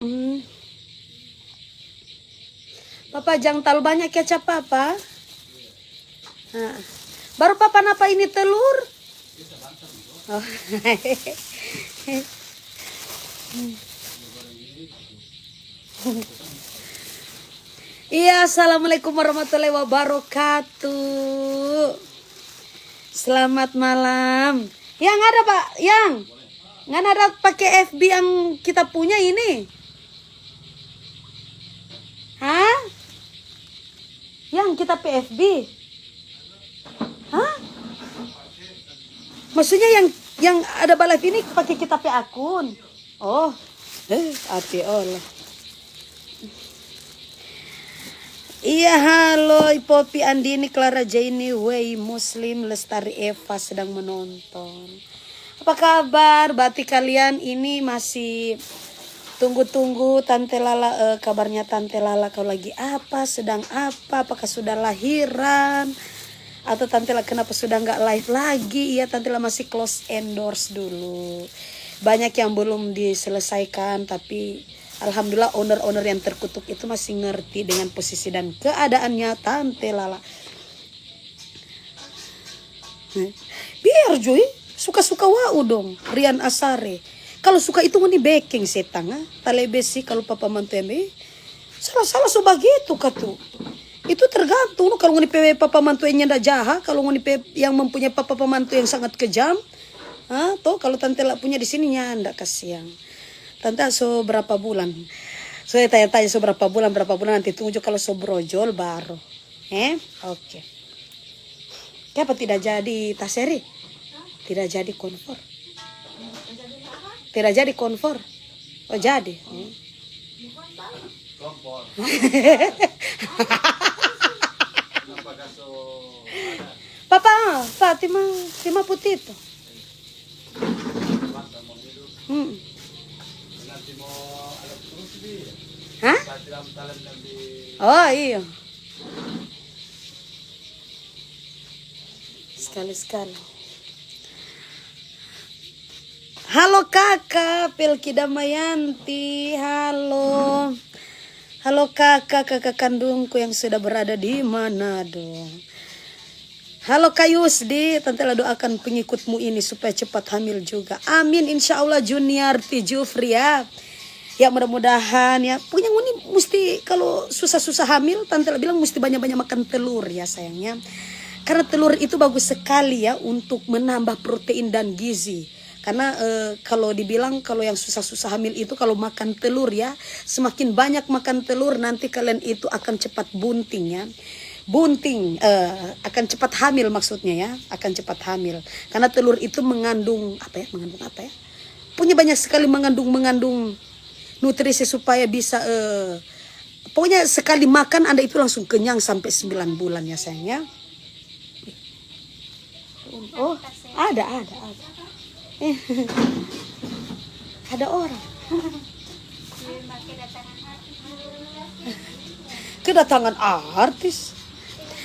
Hmm. Papa jangan terlalu banyak kecap Papa. Nah. Baru Papa napa ini telur? Oh. Iya, assalamualaikum warahmatullahi wabarakatuh. Selamat malam. Yang ada Pak, yang nggak ada pakai FB yang kita punya ini. Hah? Yang kita PFB? Hah? Maksudnya yang ada balap ini pakai kita pe akun. Oh, hati Allah. Iya, halo Popi Andini, Clara Jaini, Wei Muslim, Lestari Eva sedang menonton. Apa kabar? Berarti kalian ini masih tunggu-tunggu Tante Lala, kabarnya Tante Lala kau lagi apa? Sedang apa? Apakah sudah lahiran? Atau Tante Lala kenapa sudah nggak live lagi? Iya, Tante Lala masih close endorse dulu. Banyak yang belum diselesaikan, tapi alhamdulillah owner-owner yang terkutuk itu masih ngerti dengan posisi dan keadaannya Tante Lala. Biar Joy, suka-suka wau dong, Rian Asare. Kalau suka itu ngoni baking setang, talebesi kalau papa mantu eme. Salah-salah so begitu katu. Itu tergantung kalau ngoni pe papa mantu yang ndak jahat, kalau ngoni pe yang mempunyai papa mantu yang sangat kejam. Toh kalau Tante Lala punya di sini ndak kasihan. Tante so berapa bulan? So tanya-tanya so berapa bulan nanti tunggu kalau so brojol baru. Oke. Kenapa tidak jadi taseri? Tidak jadi konfor. Tidak jadi konfor. Oh jadi. Papa, Fatima putih itu. Hah? Oh iya. Sekali-sekali. Halo kakak Pilki Damayanti. Halo. Halo kakak kandungku yang sudah berada di Manado. Halo Kak Yusdi, Tante Lala doakan pengikutmu ini supaya cepat hamil juga. Amin, insya Allah. Juniarti Jufri ya. Ya mudah-mudahan ya. Punya nguni mesti kalau susah-susah hamil, Tante Lala bilang mesti banyak-banyak makan telur ya sayangnya. Karena telur itu bagus sekali ya untuk menambah protein dan gizi. Karena kalau dibilang kalau yang susah-susah hamil itu kalau makan telur ya, semakin banyak makan telur nanti kalian itu akan cepat bunting ya. Akan cepat hamil maksudnya ya, akan cepat hamil. Karena telur itu mengandung apa ya? Punya banyak sekali mengandung nutrisi supaya bisa pokoknya sekali makan Anda itu langsung kenyang sampai 9 bulan ya sayangnya. Oh, ada. Ada orang. Kedatangan artis.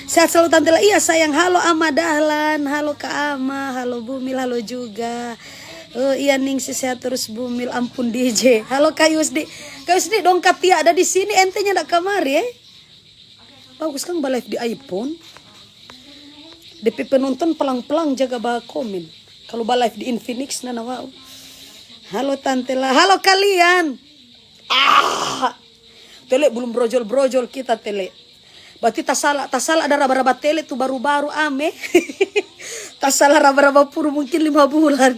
Sehat selalu Tante Lala. Iya sayang. Halo Ama Dahlan, halo Kak Ama, halo Bumil, halo juga. Oh iya Ningsi sehat terus Bumil, ampun DJ. Halo Kak Yusdi. Kak Yusdi dongkap Tia ada di sini, entenya ndak kamari Bagus kan live di iPhone. DP penonton pelang-pelang jaga bah komen. Kalau live di Infinix nana wow. Halo Tante Lala, halo kalian. Tele belum brojol kita tele. Berarti tak salah ada raba-raba tele tuh baru-baru ame. Tak salah raba-raba puru mungkin 5 bulan.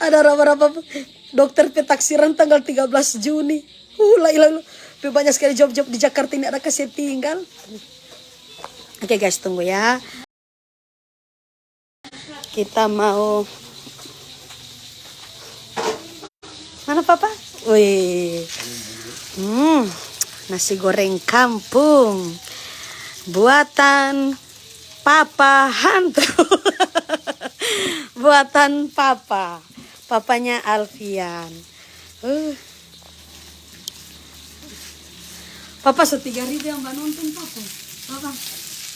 ada raba-raba dokter petaksiran tanggal 13 Juni. Banyak sekali job-job di Jakarta ini ada kasih tinggal. Oke guys, tunggu ya. Kita mau mana Papa? Wih. Nasi goreng kampung buatan Papa hantu. Buatan papanya Alfian. Papa 3.000 yang nonton Papa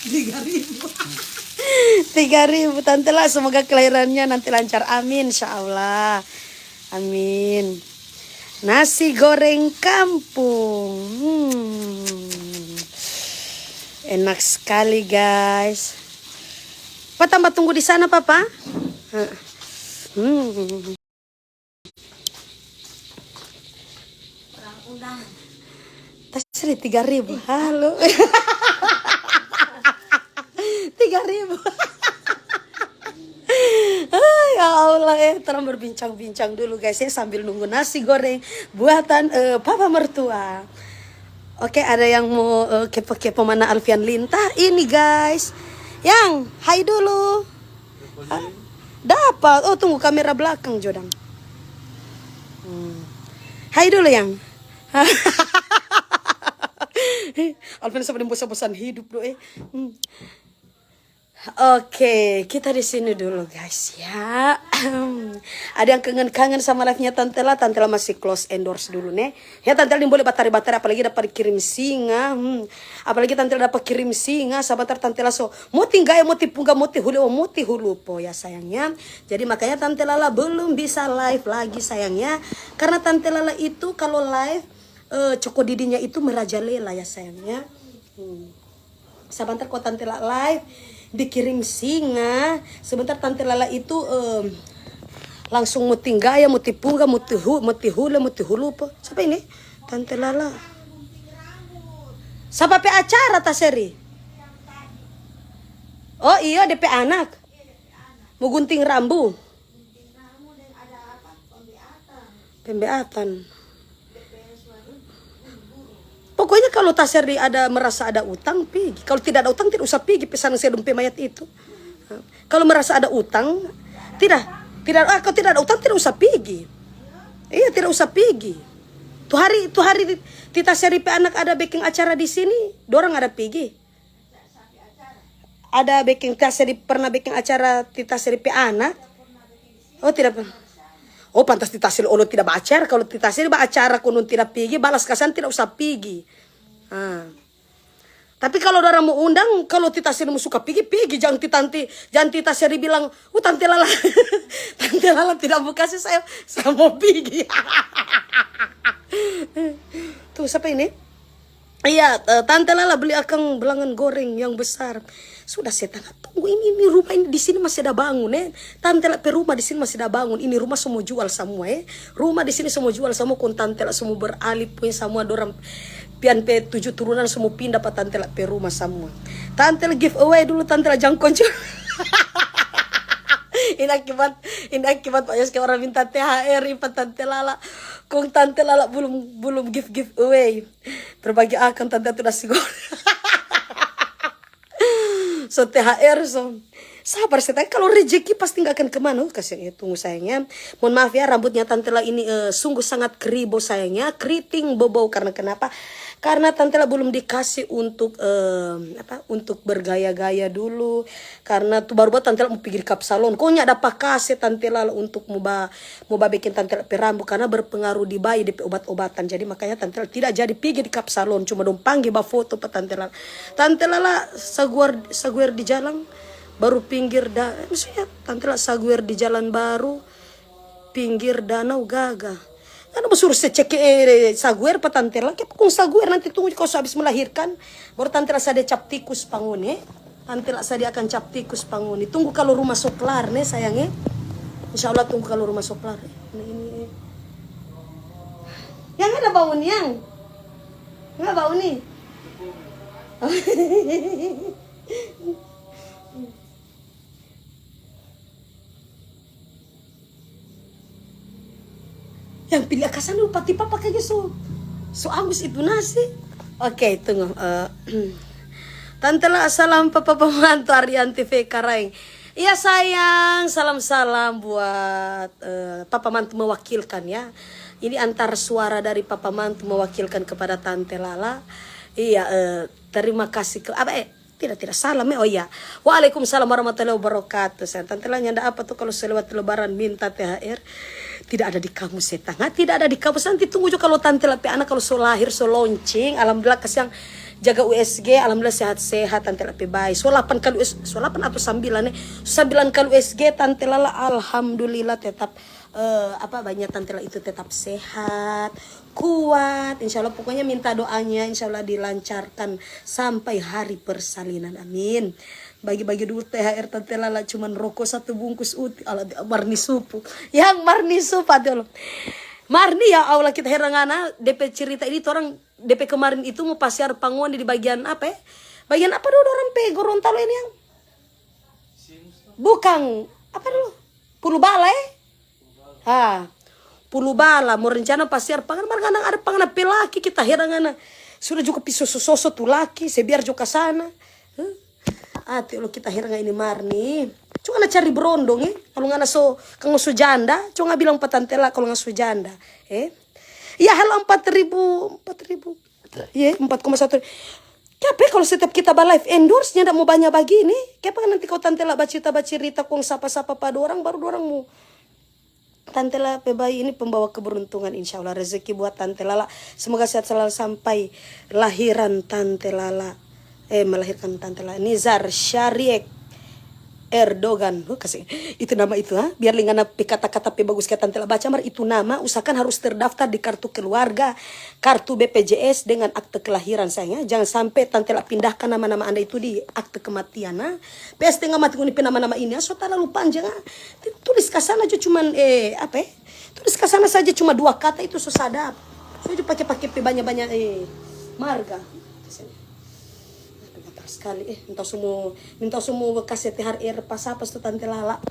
3.000. 3.000 Tante Lala, semoga kelahirannya nanti lancar, amin insyaallah. Amin. Nasi goreng kampung. Enak sekali guys. Pak tambah tunggu di sana papa. Tasri 3.000. Halo. 3.000. Ya Allah terang berbincang-bincang dulu guys ya sambil nunggu nasi goreng buatan papa mertua. Oke, ada yang mau kepo-kepo mana Alfian Lintah ini guys. Yang, hai dulu. Dapat. Oh, tunggu kamera belakang Jodang. Hai dulu yang. Alfian sampai bosan-bosan hidup doh. Oke, kita di sini dulu guys ya. Ada yang kangen-kangen sama live-nya Tantela. Tantela masih close endorse dulu nih. Ya Tantela ini boleh batari-batari apalagi dapat kirim singa. Apalagi Tantela dapat kirim singa. Sabatar Tantela so mau tinggal ya mau tipunga mau hulu po ya sayangnya. Jadi makanya Tantela lah belum bisa live lagi sayangnya. Karena Tantela lah itu kalau live Coko Didinya itu merajalela ya sayangnya. Sebentar kok Tantela live dikirim singa, sebentar Tante Lala itu langsung muti gaya, muti punga, muti hulu po. Siapa ini? Tante Lala. Siapa pe acara taseri? Oh iya DP anak. Mau gunting rambu. Pembeatan. Pokoknya kalau Taseri merasa ada utang, pergi. Kalau tidak ada utang, tidak usah pergi pesan saya dompet mayat itu. Kalau merasa ada utang, kalau tidak ada utang, tidak usah pergi. Iya, tidak usah pergi. Tuh hari Tita Seri pe anak ada bikin acara di sini, dorang ada pergi. Ada bikin Tita Seri pernah bikin acara Tita Seri pe anak. Oh tidak pernah. Oh pantas Tita Seri Olo tidak beracara. Kalau Tita Seri beracara kunun tidak pergi, balas kasan tidak usah pergi. Tapi kalau orang mau undang, kalau Tita Seri mau suka pergi, jangan Tita Seri bilang, Tante Lala, Tante Lala tidak mau kasih saya mau pergi. Tuh siapa ini? Iya, Tante Lala beli akang belangan goreng yang besar. Sudah saya tengah tunggu ini rumah ini di sini masih ada bangun Tante Lala rumah di sini masih ada bangun. Ini rumah semua jual semua Rumah di sini semua jual semua kon Tante Lala semua beralih pun semua dorang pian pe 7 turunan semua pindah pa Tante Lala pe rumah semua. Tante Lala give away dulu Tante Lala jangan konco. Ini akibat Pak Yoske orang minta THR pa Tante Lala. Kong Tante Lala belum give away. Berbagi akan Tante itu nasi goreng. So THR so sabar saya tanya kalau rezeki pasti nggak akan kemana. Kasih tunggu sayangnya. Mohon maaf ya rambutnya Tante Lala ini sungguh sangat keribo sayangnya, keriting bobau karena kenapa? Karena Tante Lala belum dikasih untuk untuk bergaya-gaya dulu. Karena tuh baru Tante Lala mau pergi kap salon. Kok ada pakase Tante Lala untuk mau bikin Tante Lala rambut karena berpengaruh di bayi di obat-obatan. Jadi makanya Tante Lala tidak jadi pergi di kap salon, cuma dong panggil foto pa Tante Lala. Tante Lala saguer di jalan baru pinggir maksudnya Tante Lala saguer di jalan baru pinggir danau gagah. Karena suruh saya cek saguer pa Tante Lala. Kung saguer nanti tunggu kau habis melahirkan baru Tante Lala saya cap tikus panguni. Tante Lala saya akan cap tikus panguni. Tunggu kalau rumah soklar sayangnya. Insya Allah tunggu kalau rumah soklar. Ini. Yang ada bau nih yang. Nggak bau nih. Yang pilih akasan dulu pati papa kayaknya so angus itu nasi. Oke, tunggu. Tante Lala salam papa pembantu Arianti V Karaeng. Iya sayang, salam-salam buat papa mantu mewakilkan ya. Ini antar suara dari papa mantu mewakilkan kepada Tante Lala. Iya, terima kasih tidak salam oh iya. Waalaikumsalam warahmatullahi wabarakatuh. Tante Lala nyanda apa tuh kalau selewat lebaran minta THR? Tidak ada di kamus setengah, tidak ada di kamus. Nanti tunggu juga kalau Tante Lala anak kalau so lahir so launching, alhamdulillah kasih yang jaga USG, alhamdulillah sehat-sehat Tante Lala baik. So 8 atau 9 9 kali USG Tante Lala alhamdulillah tetap banyak Tante Lala itu tetap sehat, kuat. Insya Allah pokoknya minta doanya, insya Allah dilancarkan sampai hari persalinan. Amin. Bagi-bagi dulu THR Tante Lala cuman rokok 1 bungkus uti. Allah Marni supu. Yang Marni supu Allah. Marni ya Allah kita herangana DP cerita ini tuh orang DP kemarin itu mau pasiar panguan di bagian apa ya? Bagian apa dulu orang pe Gorontalo ini yang? Bukan apa dulu? Pulu Bala Pulu Bala mau rencana pasiar pangan marganang ada pangan pelaki kita herangana sudah juga piso soso tuh laki sebiar juga sana. Lo kita heranga ini Marni. Cuma na cari berondong kalau ngana so kang so janda, cuma bilang patantela kalau nggak so janda. Ya halo 4.000. Ya 4,1. Kenapa kalau setiap kita live endorse-nya tidak mau banyak begini? Kenapa nanti kau Tante Lala baca cerita kong sapa-sapa pada orang baru orang mau Tante Lala bayi ini pembawa keberuntungan insya Allah rezeki buat Tante Lala. Semoga sehat selalu sampai lahiran Tante Lala. Melahirkan Tante Lala Nizar Syariek Erdogan, kasih itu nama itu biar lingana kata-kata bagus kayak Tante Lala baca mar itu nama usahakan harus terdaftar di kartu keluarga, kartu BPJS dengan akte kelahiran sayangnya. Jangan sampai Tante Lala pindahkan nama-nama Anda itu di akte kematian PST nggak mati kunipin nama-nama ini so terlalu panjang tulis ke sana aja cuman tulis ke sana saja cuma 2 kata itu so sadap. So pakai banyak-banyak marga sekali minta semua kasih THR pas apa tuh Tante Lala.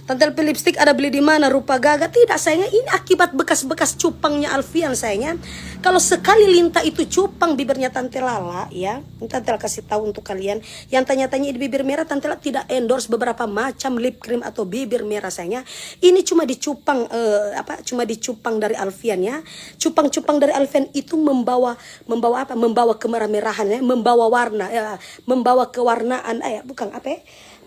Tante Lala lipstick ada beli di mana rupa gaga tidak sayangnya ini akibat bekas-bekas cupangnya Alfian sayangnya. Kalau sekali Linta itu cupang bibirnya Tante Lala ya, Tante Lala kasih tahu untuk kalian yang tanya-tanya di bibir merah Tante Lala tidak endorse beberapa macam lip cream atau bibir merah sayangnya. Ini cuma dicupang cuma dicupang dari Alfian ya. Cupang-cupang dari Alfian itu membawa kemerah-merahan ya, membawa warna ya, membawa kewarnaan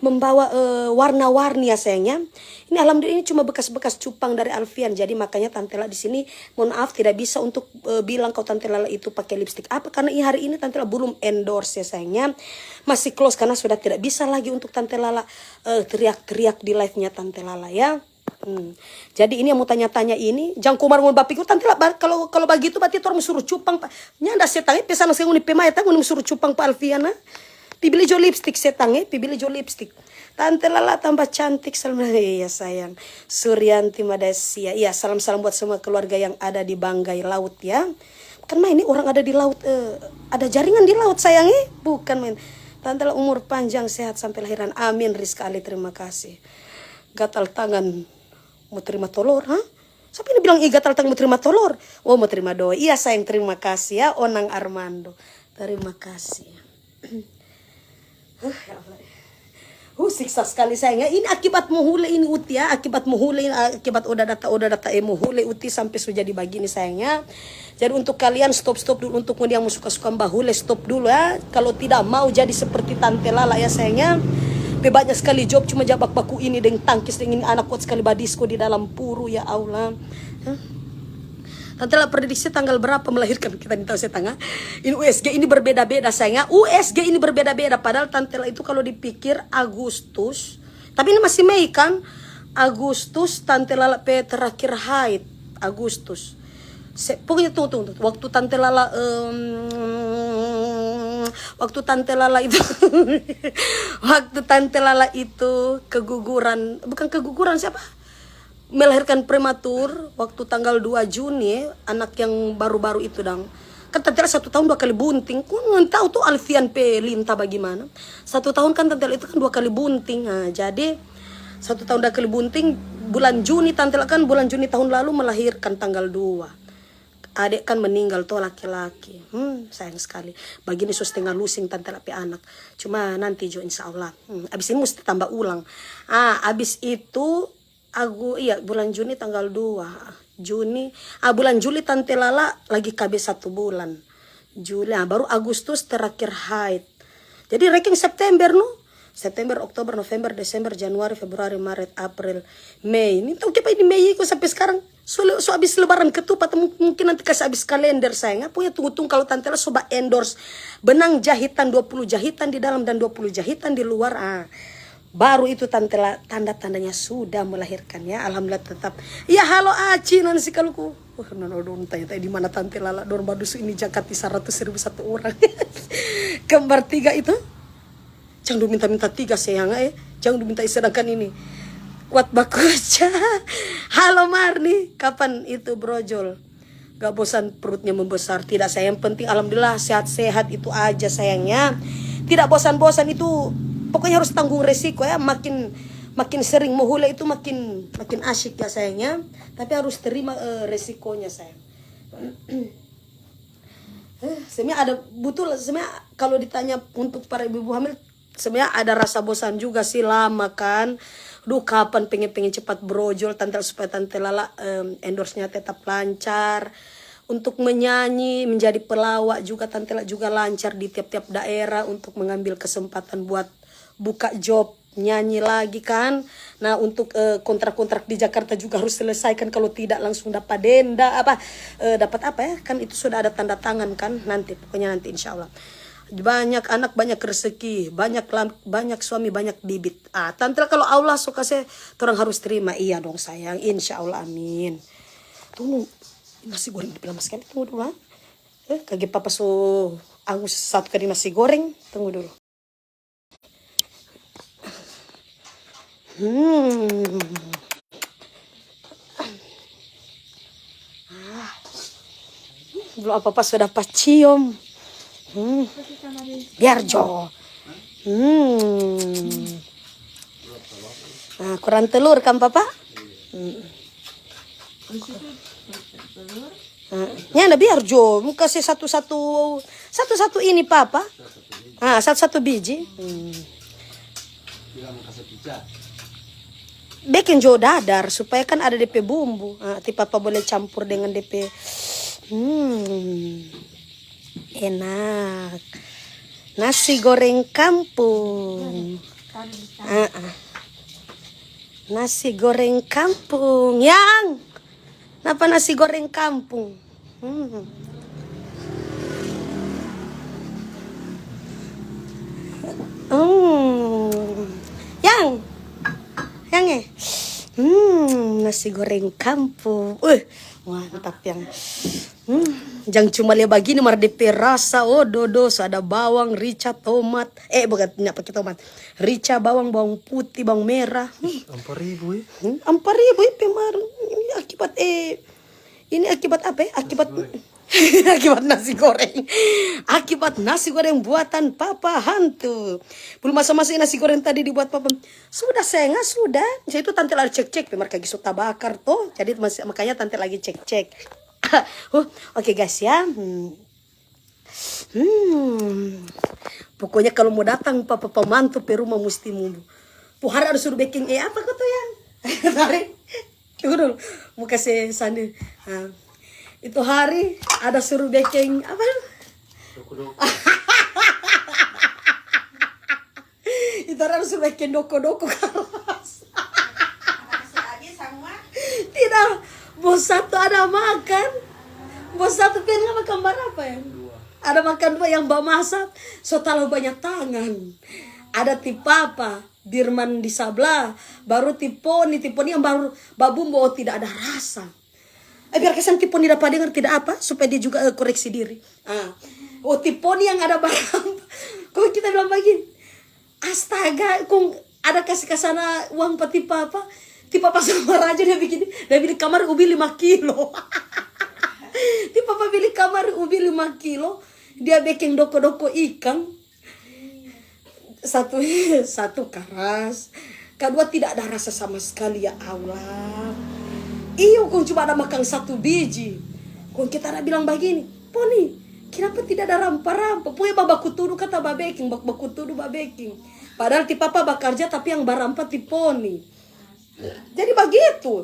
membawa warna-warni ya sayangnya. Ini alhamdulillah ini cuma bekas-bekas cupang dari Alfian. Jadi makanya Tante Lala di sini mohon maaf tidak bisa untuk bilang kau Tante Lala itu pakai lipstick apa karena hari ini Tante Lala belum endorse ya sayangnya. Masih close karena sudah tidak bisa lagi untuk Tante Lala teriak-teriak di live-nya Tante Lala ya. Jadi ini yang mau tanya-tanya ini jangan kumar mau bapiku Tante Lala kalau begitu berarti orang suruh cupang Pak. Nyanda setangnya pesan saya nguni pemaya tang suruh cupang Pak Alfian Pibili jo lipstick setang pibili jo lipstick. Tante Lala tambah cantik selamat ya sayang. Suryanti Madasia. Iya salam-salam buat semua keluarga yang ada di Banggai Laut ya. Bukan main ini orang ada di laut ada jaringan di laut sayang bukan main. Tante Lala umur panjang sehat sampai lahiran. Amin Rizka Ali terima kasih. Gatal tangan mau terima telur Siapa ini bilang gatal tangan mau terima telur? Oh mau terima doa. Iya sayang terima kasih ya Onang Armando. Terima kasih. Ya Allah. Siksa sekali sayangnya. Ini akibat muhule ini uti ya. Akibat muhule akibat udah data muhule uti sampai sudah jadi begini sayangnya. Jadi untuk kalian stop dulu untuk yang suka-suka bahule stop dulu ya. Kalau tidak mau jadi seperti Tante Lala ya sayangnya. Banyak sekali job cuma jabak baku ini dengan tangkis dengan anak kuat sekali badisko di dalam puru ya Allah. Tante Lala prediksi tanggal berapa melahirkan kita tahu saya tanggal. Ini USG ini berbeda-beda sayangnya. USG ini berbeda-beda padahal Tante Lala itu kalau dipikir Agustus. Tapi ini masih Mei kan? Agustus Tante Lala terakhir haid Agustus. Pokoknya tunggu. Waktu Tante Lala waktu Tante Lala itu keguguran, bukan keguguran siapa? Melahirkan prematur waktu tanggal 2 Juni anak yang baru-baru itu dong. Kan Tante Lala 1 tahun 2 kali bunting. Kau nggak tahu tuh Alfian Linta bagaimana. 1 tahun kan Tante Lala itu kan 2 kali bunting. Nah, jadi 1 tahun 2 kali bunting bulan Juni Tante Lala kan bulan Juni tahun lalu melahirkan tanggal 2. Adik kan meninggal tuh laki-laki. Sayang sekali. Begini so setengah lusing Tante Lala anak. Cuma nanti jo insya Allah. Abis ini mesti tambah ulang. Abis itu bulan Juni tanggal 2 Juni bulan Juli Tante Lala lagi KB 1 bulan Juli baru Agustus terakhir haid. Jadi ranking September September, Oktober, November, Desember, Januari, Februari, Maret, April, Mei. Ini tahu apa ini Mei kok sampai sekarang so habis lebaran ketupat mungkin nanti kasih habis kalender sayang. Punya tunggu kalau Tante Lala coba endorse benang jahitan 20 jahitan di dalam dan 20 jahitan di luar Baru itu tanda-tandanya sudah melahirkan ya. Alhamdulillah tetap. Ya halo Aci nanti kalau ku. Wah, don tanya di mana tante Lala Dor Badus ini Jakarta 100.001 orang. Kembar 3 itu. Jangan minta 3 sayang Jangan minta sedangkan ini. Kuat bakuja. Halo Marni, kapan itu brojol? Gak bosan perutnya membesar? Tidak sayang, penting alhamdulillah sehat-sehat itu aja sayangnya. Tidak bosan-bosan itu. Pokoknya harus tanggung resiko ya. Makin sering menghula itu makin asyik ya sayangnya. Tapi harus terima resikonya sayang. Sebenarnya ada sebenarnya kalau ditanya untuk para ibu hamil, sebenarnya ada rasa bosan juga sih, lama kan. Duh, kapan pengen cepat brojol supaya Tante Lala endorse-nya tetap lancar. Untuk menyanyi, menjadi pelawak juga Tante Lala juga lancar di tiap-tiap daerah untuk mengambil kesempatan buat buka job nyanyi lagi kan. Nah untuk kontrak-kontrak di Jakarta juga harus selesaikan, kalau tidak langsung dapat denda dapat apa ya kan, itu sudah ada tanda tangan kan. Nanti pokoknya nanti insya Allah banyak anak banyak rezeki, banyak suami banyak bibit. Tante kalau Allah suka saya orang harus terima. Iya dong sayang, insya Allah amin. Tunggu nasi goreng di dalam sekali, tunggu dulu kaget papa angus satu kali nasi goreng, tunggu dulu. Belum apa-apa sudah pas cium. Biar Jo. Nah, kurang telur kan papa? Nyana biar Jo, kasih satu-satu ini papa. Satu-satu biji. Bikin Jo dadar supaya kan ada DP bumbu. Nanti papa boleh campur dengan DP. Enak. Nasi goreng kampung. Nasi goreng kampung. Yang kenapa nasi goreng kampung? Yang nasi goreng kampung. Mantap yang. Jangan cuma lihat begini mar DP rasa. Dodo ada bawang, rica, tomat. Bukan enggak pakai tomat. Rica, bawang putih, bawang merah. 4.000 4.000 pemar. Ini akibat apa ya? Akibat nasi goreng. Akibat nasi goreng buatan papa hantu. Belum masa-masa nasi goreng tadi dibuat papa. Sudah sayang, sudah. Saya itu tante lagi cek-cek. Memang lagi suka bakar tuh. Jadi makanya tante lagi cek-cek. Oke guys ya. Pokoknya kalau mau datang papa pemantu pe rumah mesti mulu. Hari harus suruh baking apa kau tuh yang? Tarik. Tunggu dulu. Mau kasih sandi. Itu hari ada suruh baking apa? Itu harus suruh baking doko-doko keras. Tidak, bos satu ada makan. Bos satu pengen makan berapa ya? Ada makan 2 yang bawa masak. So terlalu banyak tangan. Ada tipapa, Birman di sebelah. Baru tiponi yang baru babumbo tidak ada rasa. Biar kesan tiponi dapat dengar tidak apa. Supaya dia juga koreksi diri. Tiponi yang ada barang. Kok kita bilang begini. Astaga, kung ada kasih kesana uang peti papa. Tipe papa sama raja dia bikin. Dia beli kamar ubi 5 kilo. Tipe papa beli kamar ubi 5 kilo. Dia bikin doko-doko ikan. Satu keras. Kedua tidak ada rasa sama sekali ya Allah. Iyo kung cuma ada makan 1 biji. Kung kita ada bilang begini. Poni, kenapa tidak ada rampa-rampa? Punya babaku tuduh kata babeking. Babaku tuduh babeking. Padahal ti papa bekerja tapi yang barampa ti Poni. Jadi begitu.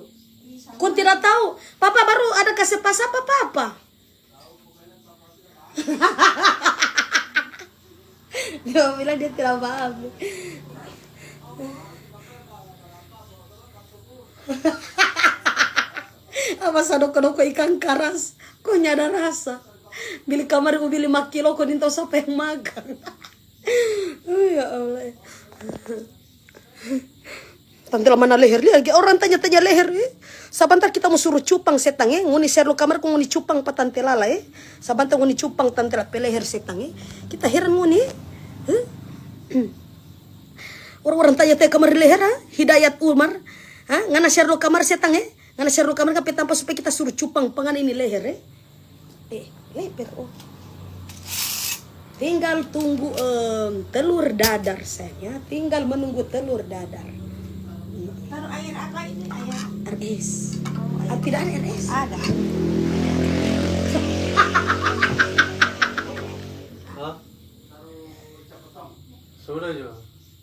Kau tidak tahu. Papa baru ada kasih pas apa papa. Dia bilang dia tidak paham. Apa sadoko-doko ikan karas. Kok nyada rasa. Beli kamar ubi 5 kilo. Kau tahu siapa yang makan. Ya Allah. Tante mana leher lagi orang tanya-tanya leher Sabantar kita mau suruh cupang setang nguni serlo kamar ko nguni cupang pa tante lala Sabantar nguni cupang tante la peleher setang kita heran nguni orang-orang tanya-tanya kamar leher Hidayat Umar ngana serlo kamar setang ngana serlo kamar ka tanpa supaya kita suruh cupang pangan ini leher leper tinggal tunggu telur dadar sayang tinggal menunggu telur dadar. Taruh air apa ini ayah? RS. Tidak ada RS. Ada. Hah? Sudah jo,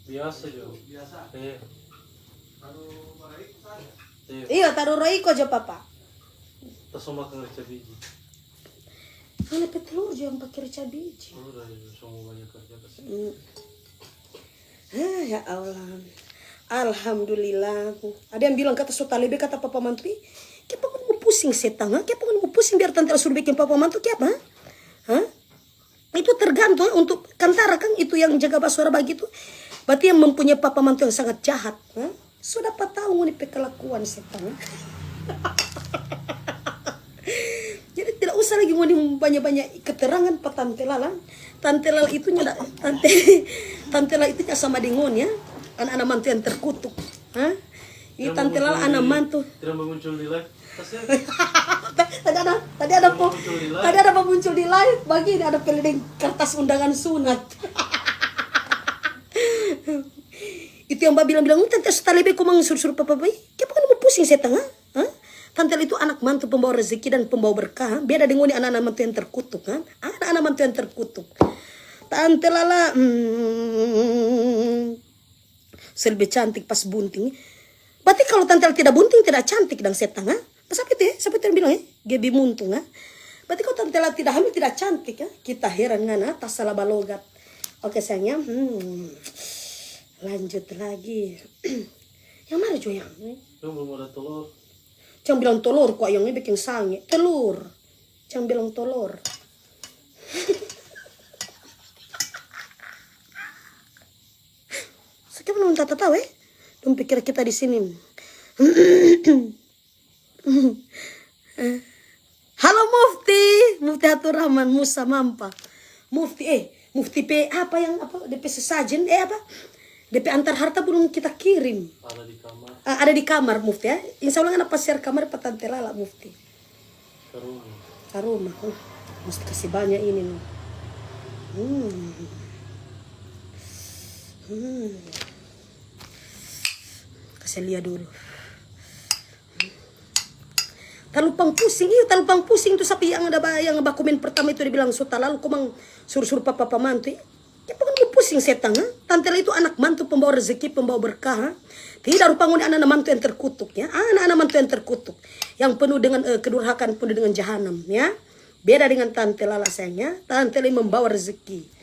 biasa jo. Biasa. Iya taruh roiko aja papa. Tas makan rica biji. Mana telur jangan pakai rica biji. Sudah jo, semua banyak kerja kasih. Ya Allah. Alhamdulillah. Ada yang bilang kata sotalebe kata papa mantri, "Kenapa kamu pusing setang? Kenapa kamu pusing biar tante suruh bikin papa mantu kenapa?" Itu tergantung untuk kantara kan itu yang jaga basura begitu. Berarti yang mempunyai papa mantu yang sangat jahat. Sudah tahu nih kelakuan setang. Jadi tidak usah lagi ngomong banyak-banyak keterangan pak tante lala. Tante lala itu tante lala itu sama dengan ya. Anak-anak mantu yang terkutuk. Ini tante lala anak mantu. Tidak muncul di live. Tadi ada apa muncul di live. Bagi ini ada pelindung kertas undangan sunat. Itu yang mbak bilang tante setalebe kau suruh papa bayi. Kenapa kamu pusing setang? Tante itu anak mantu pembawa rezeki dan pembawa berkah. Beda dengan ini anak-anak mantu yang terkutuk. Anak-anak mantu yang terkutuk. Tante lala lebih cantik pas bunting. Berarti kalau tante tidak bunting tidak cantik dan setang pas apa itu siapa yang bilang gebi muntung berarti kalau tante tidak hamil tidak cantik kita heran tas salah balogat. Oke sayangnya lanjut lagi. Yang mana Jo yang belum ada telur. Jangan bilang telur kok yang ini bikin sange telur. Jangan bilang telur. Sekarang belum tahu Dong pikir kita di sini. Halo Mufti Hatur Rahman Musa Mampa. Mufti P apa yang DP sesajen DP antar harta belum kita kirim. Ada di kamar. Ada di kamar Mufti Insya Allah kan share kamar petante lala Mufti. Ke rumah. Mesti kasih banyak ini nih. Kasih lihat dulu. Talupang pusing tuh sapi yang ada yang bakumen pertama itu dibilang suta lalu komang suruh papa mantu. Ya pokoknya pusing setang Tante itu anak mantu pembawa rezeki, pembawa berkah. Tidak rupa ngoni anak mantu yang terkutuk ya. Anak mantu yang terkutuk. Yang penuh dengan kedurhakan, penuh dengan jahanam ya. Beda dengan tante lala sayangnya. Tante lala membawa rezeki.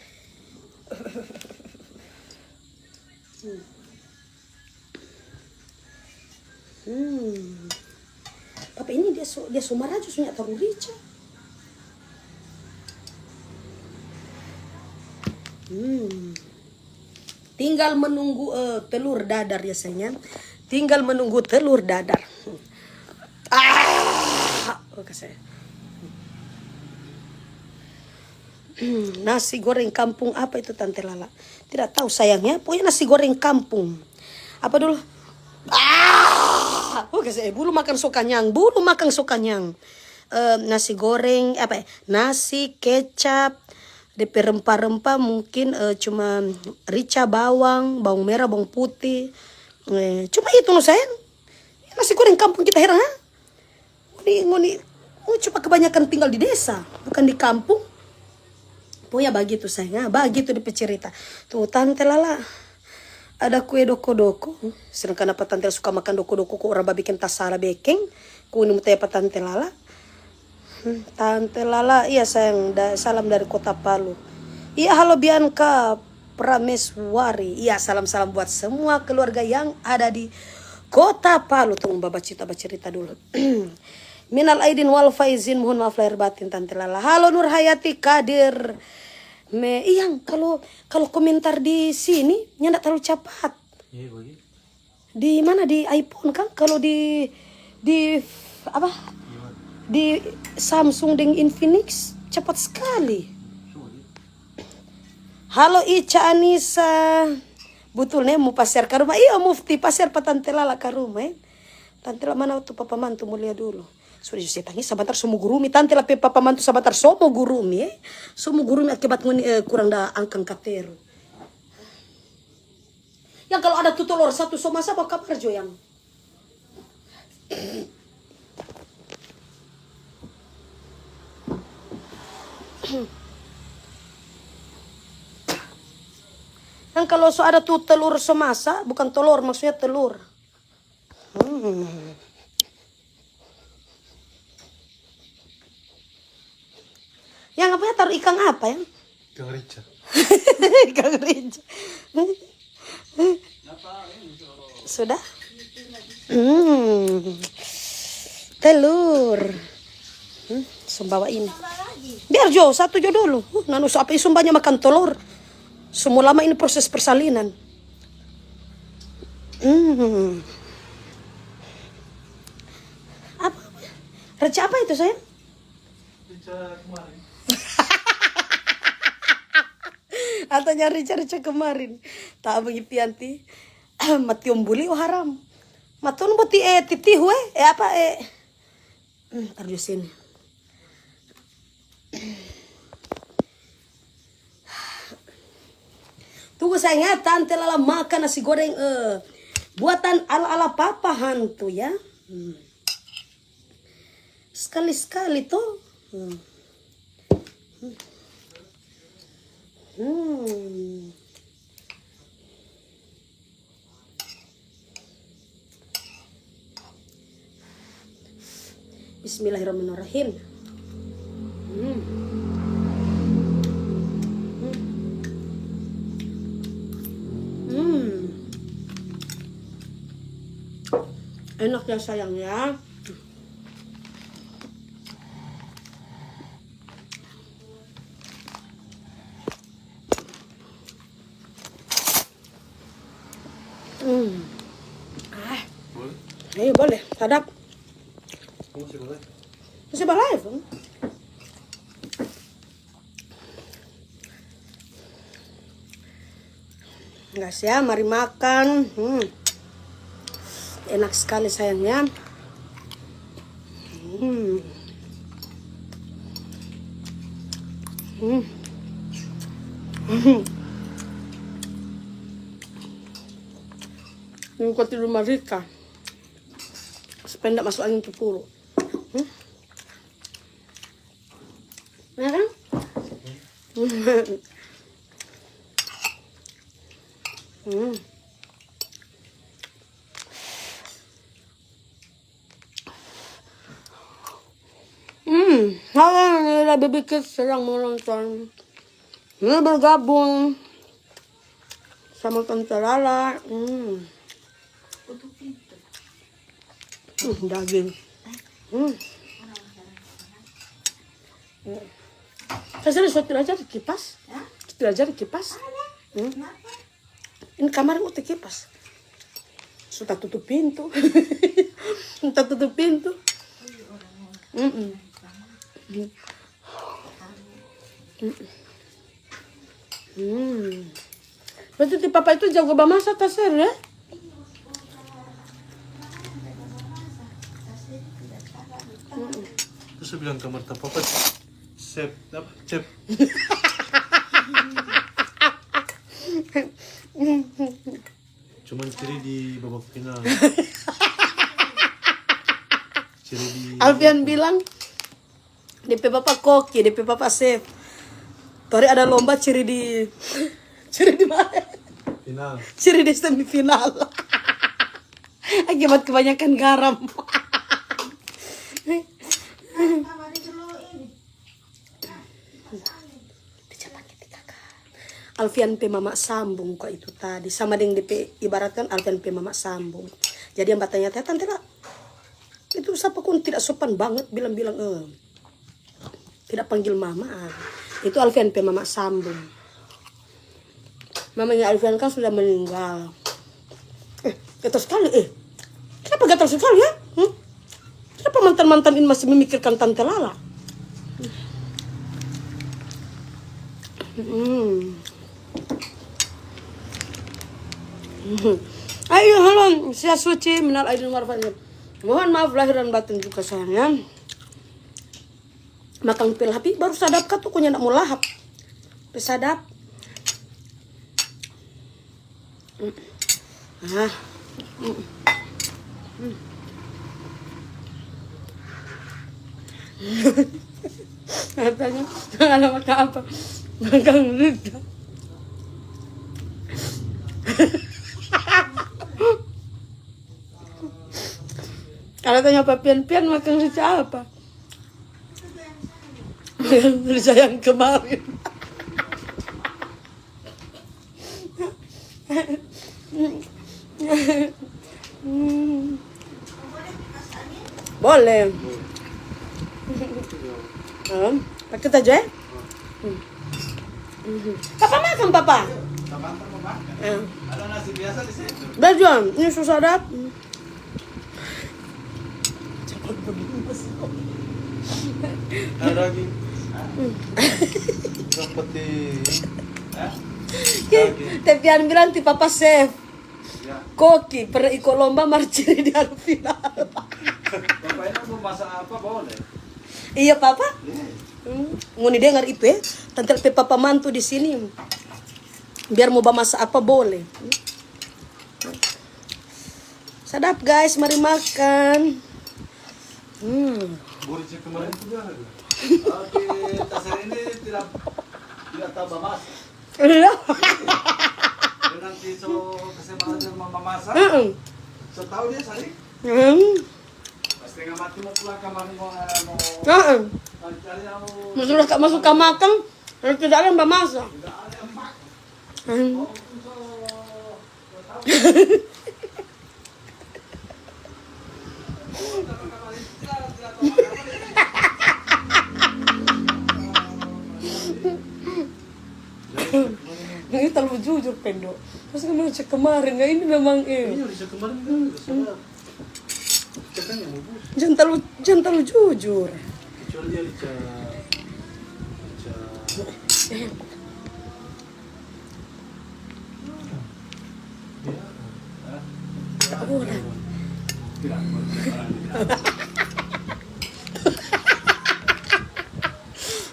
Papa ini dia sumaraju sunya taruh rica. Tinggal menunggu telur dadar ya sayang. Tinggal menunggu telur dadar. Oke saya. Nasi goreng kampung apa itu Tante Lala? Tidak tahu sayangnya. Pokoknya nasi goreng kampung. Apa dulu? Oke saya. Bulu makan sokanyang. Nasi goreng apa? Nasi kecap. DP rempah-rempah mungkin cuma rica, bawang merah, bawang putih. Cuma itu loh sayang. Nasi goreng kampung kita heran. Ngoni cuma kebanyakan tinggal di desa, bukan di kampung. Pokoknya begitu sayang. Begitu DP cerita. Tuh Tante Lala ada kue doko-doko. Sedangkan apa Tante suka makan doko-doko kok orang bikin tas salah bekeng. Kue ini mutaya apa Tante Lala. Tante Lala, iya sayang, salam dari Kota Palu. Iya halo Bianca Prameswari. Iya salam-salam buat semua keluarga yang ada di Kota Palu. Tunggu baca cerita dulu. Minal aidin wal faizin, mohon maaf lahir batin Tante Lala. Halo Nur Hayati Kadir. Iyang kalau komentar di sini nyandak terlalu cepat. Iya bagi. Di mana di iPhone kan? Kalau di apa? Di Samsung dengan Infinix cepat sekali. Halo Ica Anissa. Betul nih mau pasir ke rumah. Iya mufti pasir pa Tante Lala ke rumah. Tante Lala mana tuh papa mantu mulia dulu. Sudah saya tanya sebentar semua gurumi. Tante Lala papa mantu sebentar semua gurumi. Semua gurumi akibat kurang dah angkang kateru. Yang kalau ada tuh telur satu so masa apa kabar jo yang. Yang kalau so ada tuh telur semasa, bukan telur, maksudnya telur. Yang apa ya taruh ikan apa ya? Ikan rica. Ikan rica. Sudah? Telur. Sumbawa ini. Biar Jo, satu Jo dulu. Nanu so apa sumbanya makan telur. Semua lama ini proses persalinan. Apa? Rica apa itu sayang? Rica kemarin. Atanya rica kemarin. Tak mengipianti. Mati ombuli oh haram. Matun boti titihu apa taruh di sini. Tunggu sayang, Tante Lala makan nasi goreng buatan ala-ala papa hantu ya. Sekali-sekali tuh. Bismillahirrahmanirrahim. Enak ya sayang ya. Boleh? Boleh. Sadap. Masih boleh? Masih balai. Guys ya, mari makan. Enak sekali sayangnya. Ini kau tidur Marika. Supaya tidak masuk angin kepuru. Ya kan? Halo, Baby Kids sedang menonton. Ini bergabung sama Tante Lala. Daging. Saya sudah aja di kipas. Sudah aja di kipas. Ini kamar mau kipas. Sudah tutup pintu. Sudah tutup pintu. Berarti di papa itu jago bamasak tasir ya? Terus saya bilang kamar tak apa Cep. Cuman ciri di babak final. Ciri di Alfian bilang DP Bapak koki, DP Bapak chef. Tori ada lomba ciri di mana? final. Ciri di semifinal. Akibat kebanyakan garam. Alfian pe mama sambung kok itu tadi sama dengan DP ibaratkan Alfian pe mama sambung. Jadi yang bertanya Tante lah, itu siapa pun tidak sopan banget bilang-bilang tidak panggil mama. Itu Alfian pe mama sambung. Mamanya Alfian kan sudah meninggal. Gatal sekali. Kenapa gatal sekali ya? Kenapa mantan-mantan ini masih memikirkan Tante Lala? Ayo halo, saya suci minal aidin warfatin. Mohon maaf lahir dan batin juga sayangnya. Makan pil hapi baru sadap kan tuh kunya nak mau lahap. Pesadap. Katanya ada makan apa? Makan lidah. Kalau tanya Pak Pian-Pian makan rica apa? Rica yang kemarin. Boleh. Pakai aja ya? Papa makan, Papa. Ada nasi biasa di situ. Udah John, ini susah dap. Ada lagi. Seperti Tepian bilang ti Papa chef. ya. Koki pernah ikut lomba marciri di final. Bapak ini mau masak apa boleh? Iya Papa. Mau dengar itu ya. Tante Papa mantu di sini. Biar mau masak apa boleh. Sadap guys, mari makan. Burinya kemarin juga ada. Di tasar ini tidak tambah masak. Iya. Nanti so kesempatan dia mau memasak. Setahu dia sari. Pasti nggak mati mau pulang kamar mau cari mau Masuk ke makan, tidak ada yang masak. tidak ada yang mak. Ini terlalu jujur Pendo. Terus kamu cek kemarin, nggak ini memang Iya, bisa kemarin kan udah sadap. Kita kan yang mau bus. jangan terlalu jujur. Kecuali dia Rica.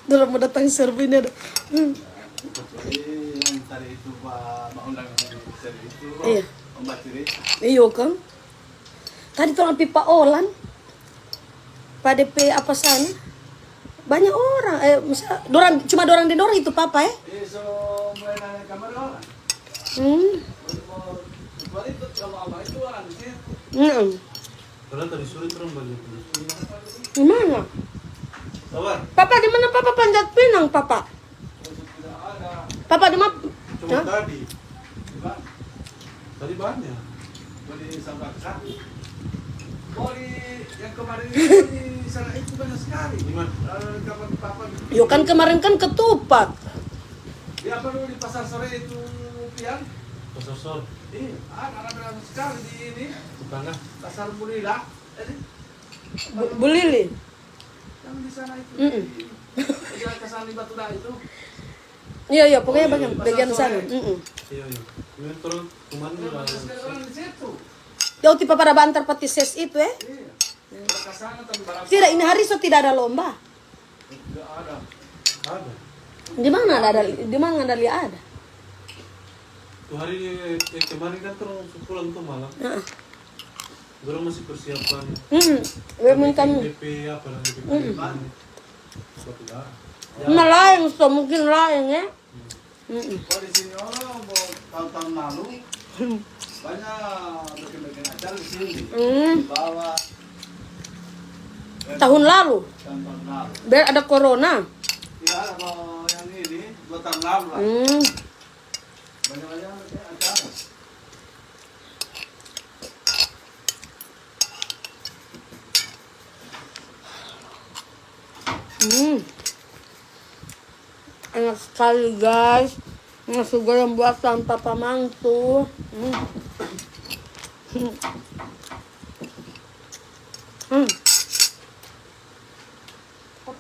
Dalam mau datang servis ini ada. Kecuali yang tadi itu Pak undang itu. Iya. Mbak Ciri. Iya kan? Tadi tuh pipa Olan. Pak DP apa sana? Banyak orang. Cuma dorang itu Papa ya? So mulai nanya kamar orang. Kecuali itu kalau abang itu orang di situ. Karena tadi sore terus balik ke sini. Di mana? Sabar. Papa di mana Papa Panjat Pinang Papa? Tidak ada. Papa di mana? Cuma tadi. Pak, Tadi banyak. boleh sampai ke sana. Oh di yang kemarin itu di sana itu banyak sekali. Di mana? Kapan papa? Yo kan kemarin kan ketupat. Di apa dulu di pasar sore itu Pian? Pasar Sol. Iya, ada banyak sekali di ini Tetangga. pasar Bulila. Bu Lili. Yang di sana itu. Mm-mm. Di Kesan di Batu Dah itu. Iya pokoknya Oh, iya, banyak pasar bagian sore. sana. Iya. Kemudian terus kemana Ada lah? banyak sekali orang di situ. Yo tipe pada bantar pati ses itu ya? Iya. Ke sana tapi barang. Tidak, ini hari so tidak ada lomba. Tidak ada. Ada. Di mana ada lihat ada? Tuh hari kemarin kan terus pulang tuh malam. Baru masih persiapan. Memang kan DP apa lah DP kan. Suatu dah. nah lain so mungkin lain ya. Oh di sini orang mau tahun-tahun lalu banyak bikin acara di sini. Di bawah Tahun lalu tahun lalu. biar ada corona. Tidak ada kalau yang ini 2 tahun lalu lah. Banyak-banyak acara. Enak sekali guys. Nasi goreng buatan Papa Mantu. Papa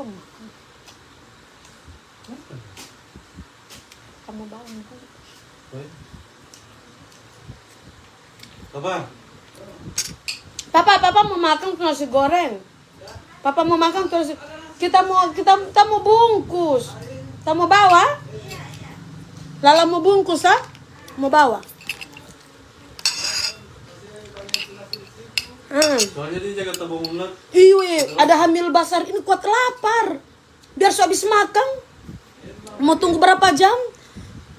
makan. Kamu bangun kan? Papa, Papa mau makan nasi goreng. Papa mau makan terus kita mau bungkus. Kita mau bawa? Lala mau bungkus ah? Mau bawa? soalnya dia jaga tabung ulat. Iya, ada hamil besar ini kuat lapar. Biar so habis makan. Mau tunggu berapa jam?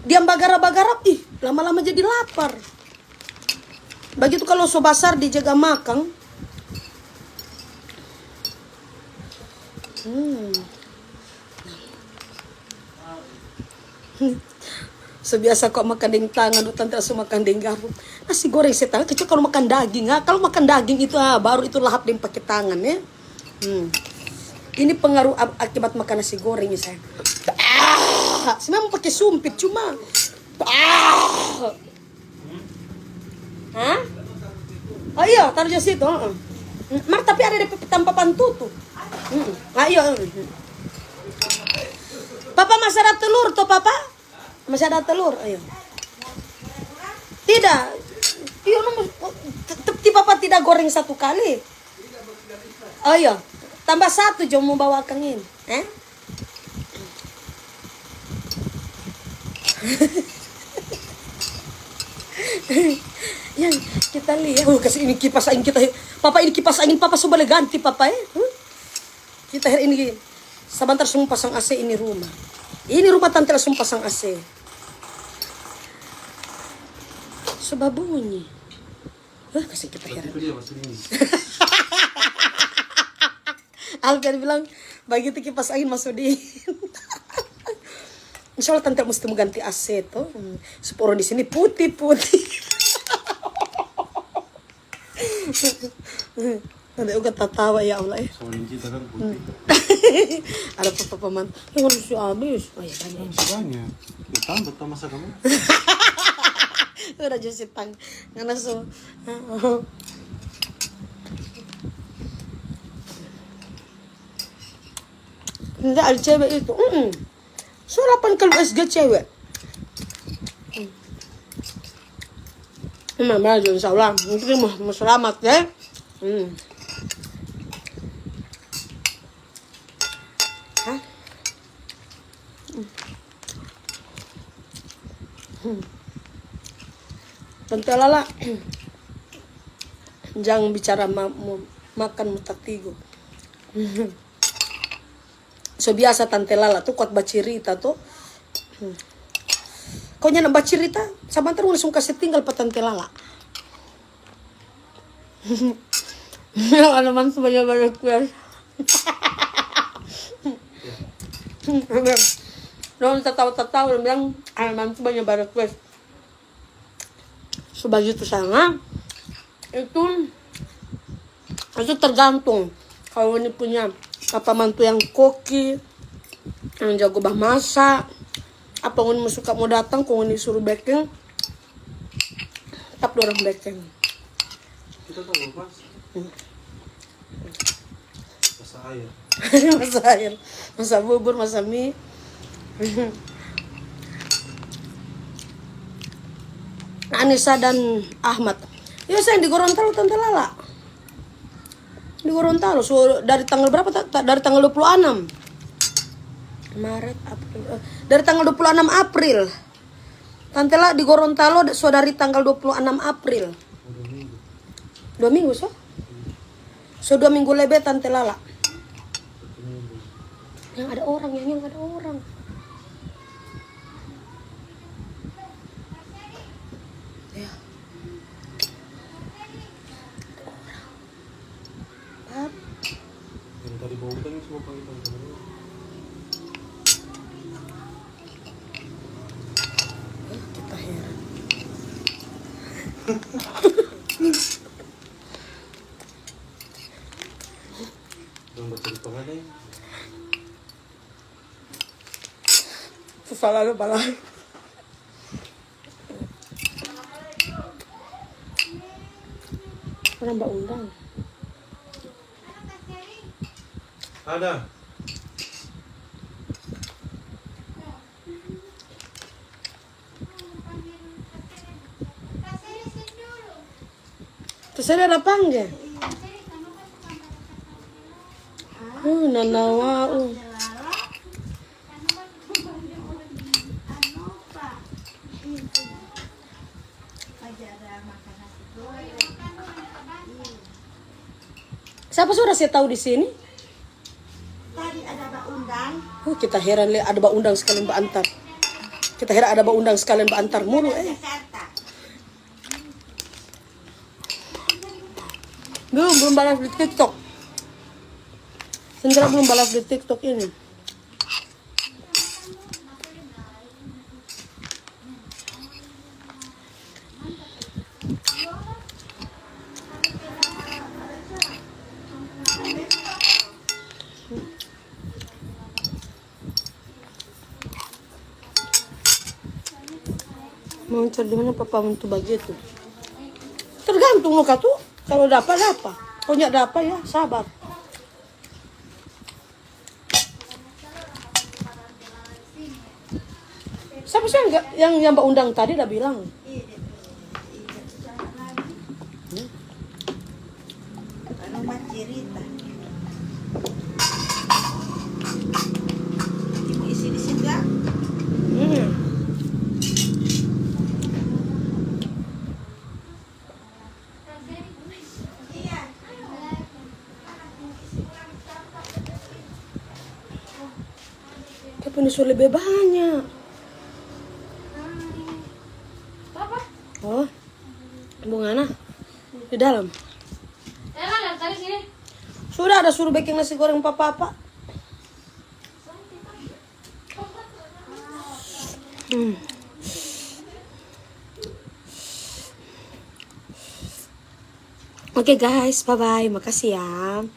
Diam bagarap-bagarap, lama-lama jadi lapar. Begitu kalau so besar dijaga makan. Sebiasa kok makan dengan tangan, tante langsung makan dengan garpu. Nasi goreng setengah kecil kalau makan daging. Kalau makan daging itu baru itu lahap dengan pakai tangan ya. Ini pengaruh akibat makan nasi goreng ya saya. Sebenarnya mau pakai sumpit cuma. Hah? Oh iya, taruh di situ. Mak tapi ada di tanpa pantutu. Ayo. Papa masih ada telur toh papa? Masih ada telur, ayo. Tidak. Iya, tapi papa tidak goreng satu kali. Oh iya, tambah satu jom mau bawakan ini. Yang kita lihat, kasih ini kipas angin kita. Papa ini kipas angin papa so boleh ganti papa ya. Kita hari ini sebentar semua pasang AC ini rumah. Ini rumah tante langsung pasang AC. Coba bunyi. Kasih kita heran. Alfian bilang, begitu kipas angin masuk di. Insya Allah tante mesti mau ganti AC tuh. Seporo di sini putih-putih. Nanti udah tertawa ya Allah ya. Soalnya kita kan putih. Ada papa man. Yang harus habis. Oh ya banyak. Banyak. Betul masa kamu. Udah jusi tang. Ngana so. Enggak ada cewek itu. Surapan kalau SG cewek. Mama aja insyaallah. Mungkin mau selamat ya. Tante Lala, jangan bicara makan mutak tigo. So biasa Tante Lala tuh kuat bacirita tuh. Kau nyana bacirita, sebentar langsung kasih tinggal pak Tante Lala. Alaman sebanyak banyak kuas. Non tertawa bilang alaman sebanyak banyak kuas. Sebegitu sana itu tergantung. Kalau ini punya papa mantu yang koki, yang jago bah masak, apa ini suka mau datang, kalau ini suruh baking, tetap dorong baking. Kita tahu pas. Masa air. Masa air, masa bubur, masa mie. Anissa dan Ahmad. Ya saya di Gorontalo Tante Lala. Di Gorontalo so, dari tanggal berapa? Dari tanggal 26 Maret, April. Dari tanggal 26 April. Tante Lala di Gorontalo so dari tanggal 26 April. 2 minggu so? So 2 minggu lebih Tante Lala. Yang ada orang, yang ada orang. Ya. Yang tadi bau kan semua panggilan kamu. Kita heran. Yang baca di pengadai. Susah lalu balai. Orang Mbak undang. Ada. Terus ada panggil. Nanawa. Siapa sudah saya tahu di sini? Tadi ada Mbak undang. Kita heran lihat ada Mbak undang sekalian Mbak antar. Kita heran ada Mbak undang sekalian Mbak antar mulu. Jakarta. Belum balas di TikTok. Sendiri belum balas di TikTok ini. Mau cari di mana papa untuk begitu? Tergantung muka tuh. Kalau dapat. Kalau nggak dapat ya sabar. Siapa sih yang Mbak undang tadi udah bilang? Kalau Mbak cerita. Ibu isi di sini enggak? Iya. Tapi ini lebih banyak. Oh, bunga di dalam. Sudah ada suruh bikin nasi goreng papa. Oke guys, bye bye, makasih ya.